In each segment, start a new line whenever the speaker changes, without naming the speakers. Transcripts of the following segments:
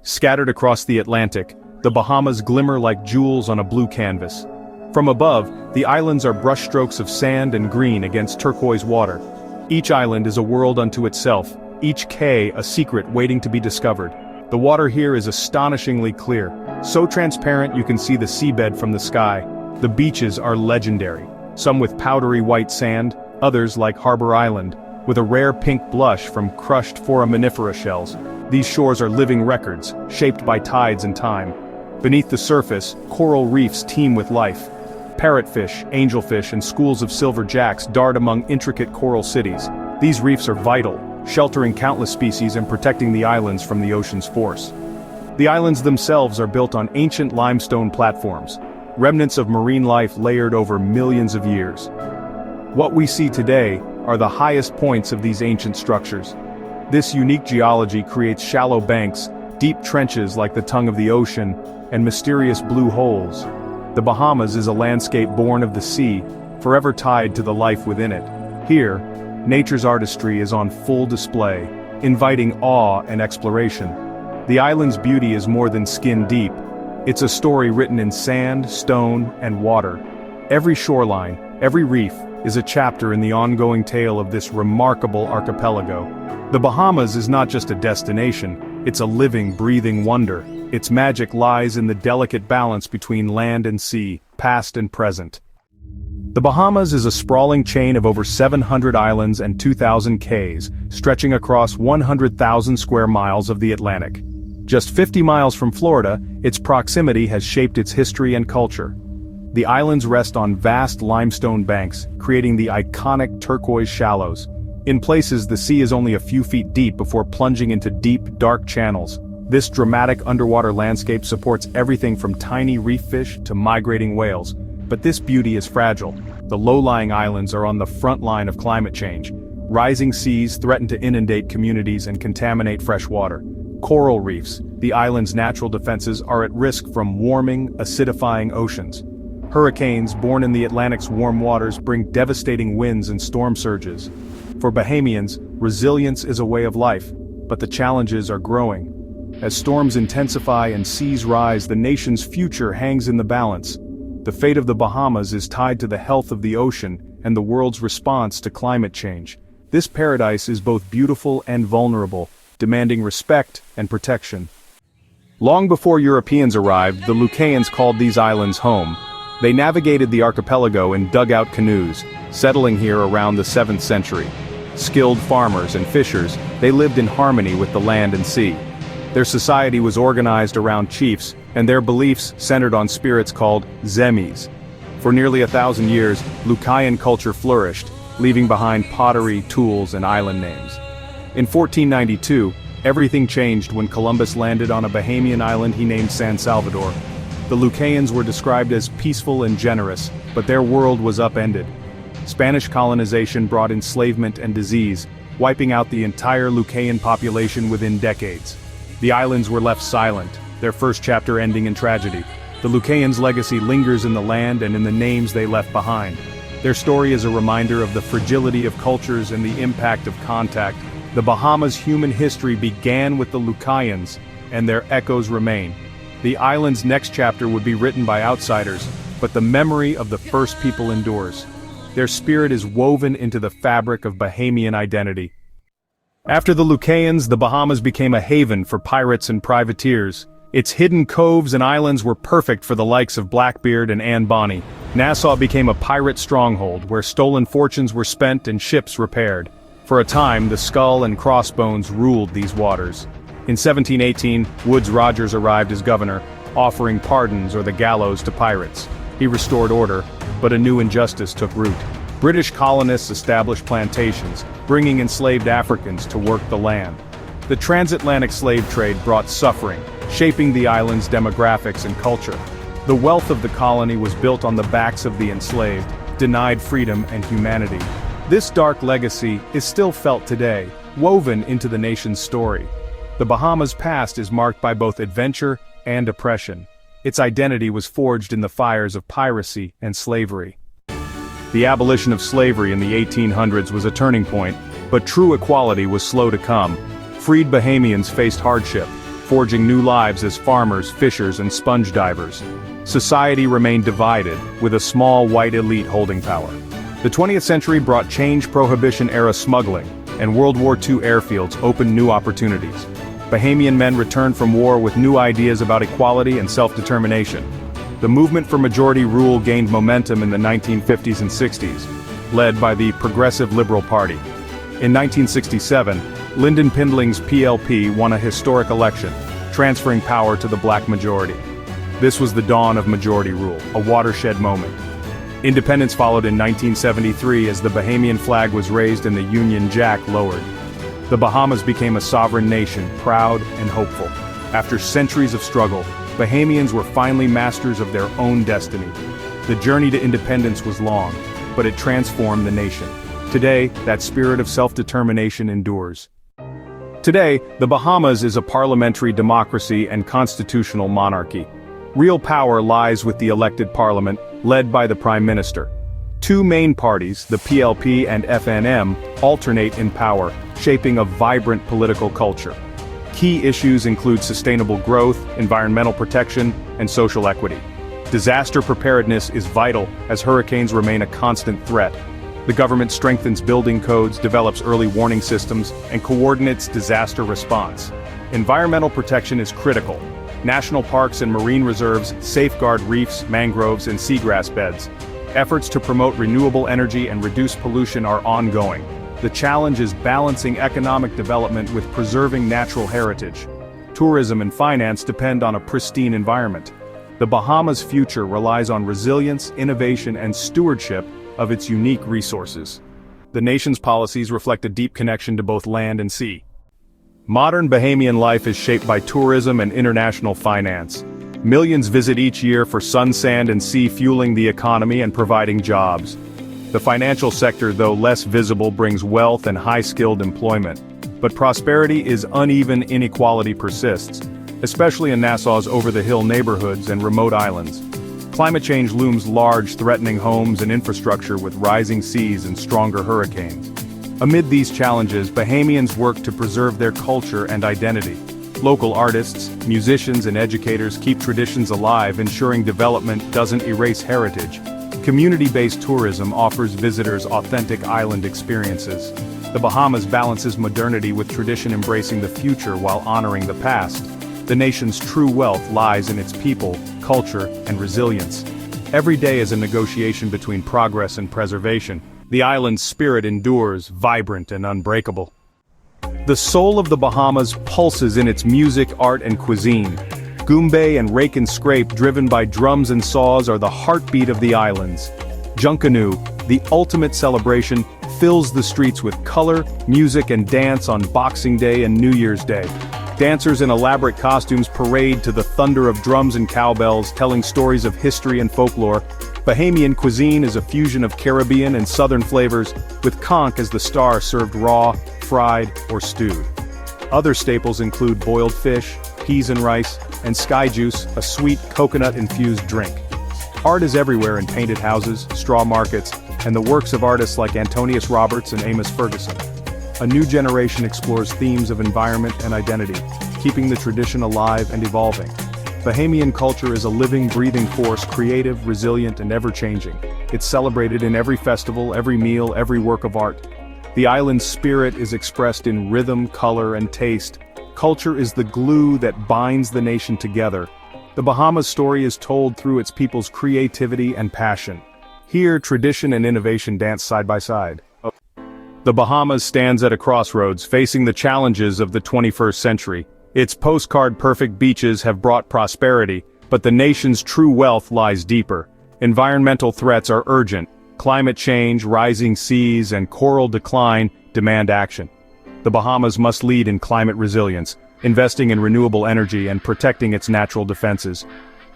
Scattered across the Atlantic, the Bahamas glimmer like jewels on a blue canvas. From above, the islands are brushstrokes of sand and green against turquoise water. Each island is a world unto itself, each cay a secret waiting to be discovered. The water here is astonishingly clear, so transparent you can see the seabed from the sky. The beaches are legendary, some with powdery white sand, others like Harbor Island, with a rare pink blush from crushed foraminifera shells. These shores are living records, shaped by tides and time. Beneath the surface, coral reefs teem with life. Parrotfish, angelfish, and schools of silver jacks dart among intricate coral cities. These reefs are vital, sheltering countless species and protecting the islands from the ocean's force. The islands themselves are built on ancient limestone platforms, remnants of marine life layered over millions of years. What we see today are the highest points of these ancient structures. This unique geology creates shallow banks, deep trenches like the tongue of the ocean, and mysterious blue holes. The Bahamas is a landscape born of the sea, forever tied to the life within it. Here, nature's artistry is on full display, inviting awe and exploration. The island's beauty is more than skin deep. It's a story written in sand, stone, and water. Every shoreline, every reef, is a chapter in the ongoing tale of this remarkable archipelago. The Bahamas is not just a destination, it's a living, breathing wonder. Its magic lies in the delicate balance between land and sea, past and present. The Bahamas is a sprawling chain of over 700 islands and 2,000 cays, stretching across 100,000 square miles of the Atlantic. Just 50 miles from Florida, its proximity has shaped its history and culture. The islands rest on vast limestone banks, creating the iconic turquoise shallows. In places, the sea is only a few feet deep before plunging into deep, dark channels. This dramatic underwater landscape supports everything from tiny reef fish to migrating whales. But this beauty is fragile. The low-lying islands are on the front line of climate change. Rising seas threaten to inundate communities and contaminate fresh water. Coral reefs, the island's natural defenses, are at risk from warming, acidifying oceans. Hurricanes, born in the Atlantic's warm waters, bring devastating winds and storm surges. For Bahamians, resilience is a way of life, but the challenges are growing. As storms intensify and seas rise, the nation's future hangs in the balance. The fate of the Bahamas is tied to the health of the ocean and the world's response to climate change. This paradise is both beautiful and vulnerable, demanding respect and protection. Long before Europeans arrived, the Lucayans called these islands home. They navigated the archipelago in dugout canoes, settling here around the 7th century. Skilled farmers and fishers, they lived in harmony with the land and sea. Their society was organized around chiefs, and their beliefs centered on spirits called zemis. For nearly 1,000 years, Lucayan culture flourished, leaving behind pottery, tools, and island names. In 1492, everything changed when Columbus landed on a Bahamian island he named San Salvador. The Lucayans were described as peaceful and generous, but their world was upended. Spanish colonization brought enslavement and disease, wiping out the entire Lucayan population within decades. The islands were left silent, their first chapter ending in tragedy. The Lucayans' legacy lingers in the land and in the names they left behind. Their story is a reminder of the fragility of cultures and the impact of contact. The Bahamas' human history began with the Lucayans, and their echoes remain. The island's next chapter would be written by outsiders, but the memory of the first people endures. Their spirit is woven into the fabric of Bahamian identity. After the Lucayans, the Bahamas became a haven for pirates and privateers. Its hidden coves and islands were perfect for the likes of Blackbeard and Anne Bonny. Nassau became a pirate stronghold where stolen fortunes were spent and ships repaired. For a time, the skull and crossbones ruled these waters. In 1718, Woodes Rogers arrived as governor, offering pardons or the gallows to pirates. He restored order, but a new injustice took root. British colonists established plantations, bringing enslaved Africans to work the land. The transatlantic slave trade brought suffering, shaping the island's demographics and culture. The wealth of the colony was built on the backs of the enslaved, denied freedom and humanity. This dark legacy is still felt today, woven into the nation's story. The Bahamas' past is marked by both adventure and oppression. Its identity was forged in the fires of piracy and slavery. The abolition of slavery in the 1800s was a turning point, but true equality was slow to come. Freed Bahamians faced hardship. forging new lives as farmers, fishers, and sponge divers. Society remained divided, with a small white elite holding power. The 20th century brought change. Prohibition-era smuggling, and World War II airfields opened new opportunities. Bahamian men returned from war with new ideas about equality and self-determination. The movement for majority rule gained momentum in the 1950s and 60s, led by the Progressive Liberal Party. In 1967, Lyndon Pindling's PLP won a historic election, transferring power to the black majority. This was the dawn of majority rule, a watershed moment. Independence followed in 1973 as the Bahamian flag was raised and the Union Jack lowered. The Bahamas became a sovereign nation, proud and hopeful. After centuries of struggle, Bahamians were finally masters of their own destiny. The journey to independence was long, but it transformed the nation. Today, that spirit of self-determination endures. Today, the Bahamas is a parliamentary democracy and constitutional monarchy. Real power lies with the elected parliament, led by the Prime Minister. Two main parties, the PLP and FNM, alternate in power, shaping a vibrant political culture. Key issues include sustainable growth, environmental protection, and social equity. Disaster preparedness is vital, as hurricanes remain a constant threat. The government strengthens building codes, develops early warning systems, and coordinates disaster response. Environmental protection is critical. National parks and marine reserves safeguard reefs, mangroves, and seagrass beds. Efforts to promote renewable energy and reduce pollution are ongoing. The challenge is balancing economic development with preserving natural heritage. Tourism and finance depend on a pristine environment. The Bahamas' future relies on resilience, innovation, and stewardship of its unique resources. The nation's policies reflect a deep connection to both land and sea. Modern Bahamian life is shaped by tourism and international finance. Millions visit each year for sun, sand, and sea, fueling the economy and providing jobs. The financial sector, though less visible, brings wealth and high-skilled employment. But prosperity is uneven. Inequality persists, especially in Nassau's over-the-hill neighborhoods and remote islands. Climate change looms large, threatening homes and infrastructure with rising seas and stronger hurricanes. Amid these challenges, Bahamians work to preserve their culture and identity. Local artists, musicians, and educators keep traditions alive, ensuring development doesn't erase heritage. Community-based tourism offers visitors authentic island experiences. The Bahamas balances modernity with tradition, embracing the future while honoring the past. The nation's true wealth lies in its people, culture, and resilience. Every day is a negotiation between progress and preservation. The island's spirit endures, vibrant and unbreakable. The soul of the Bahamas pulses in its music, art, and cuisine. Goombay and rake and scrape, driven by drums and saws, are the heartbeat of the islands. Junkanoo, the ultimate celebration, fills the streets with color, music, and dance on Boxing Day and New Year's Day. Dancers in elaborate costumes parade to the thunder of drums and cowbells, telling stories of history and folklore. Bahamian cuisine is a fusion of Caribbean and Southern flavors, with conch as the star served raw, fried, or stewed. Other staples include boiled fish, peas and rice, and sky juice, a sweet coconut-infused drink. Art is everywhere in painted houses, straw markets, and the works of artists like Antonius Roberts and Amos Ferguson. A new generation explores themes of environment and identity, keeping the tradition alive and evolving. Bahamian culture is a living, breathing force, creative, resilient, and ever-changing. It's celebrated in every festival, every meal, every work of art. The island's spirit is expressed in rhythm, color, and taste. Culture is the glue that binds the nation together. The Bahamas' story is told through its people's creativity and passion. Here, tradition and innovation dance side by side. The Bahamas stands at a crossroads, facing the challenges of the 21st century. Its postcard-perfect beaches have brought prosperity, but the nation's true wealth lies deeper. Environmental threats are urgent. Climate change, rising seas, and coral decline demand action. The Bahamas must lead in climate resilience, investing in renewable energy and protecting its natural defenses.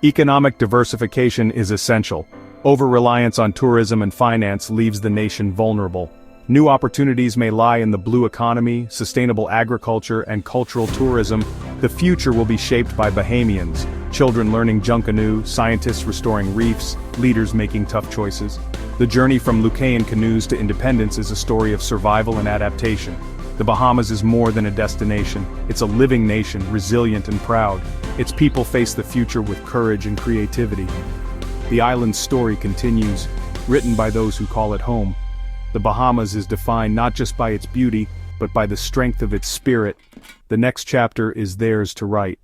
Economic diversification is essential. Over-reliance on tourism and finance leaves the nation vulnerable. New opportunities may lie in the blue economy, sustainable agriculture, and cultural tourism. The future will be shaped by Bahamians, children learning Junkanoo, scientists restoring reefs, leaders making tough choices. The journey from Lucayan canoes to independence is a story of survival and adaptation. The Bahamas is more than a destination, it's a living nation, resilient and proud. Its people face the future with courage and creativity. The island's story continues, written by those who call it home. The Bahamas is defined not just by its beauty, but by the strength of its spirit. The next chapter is theirs to write.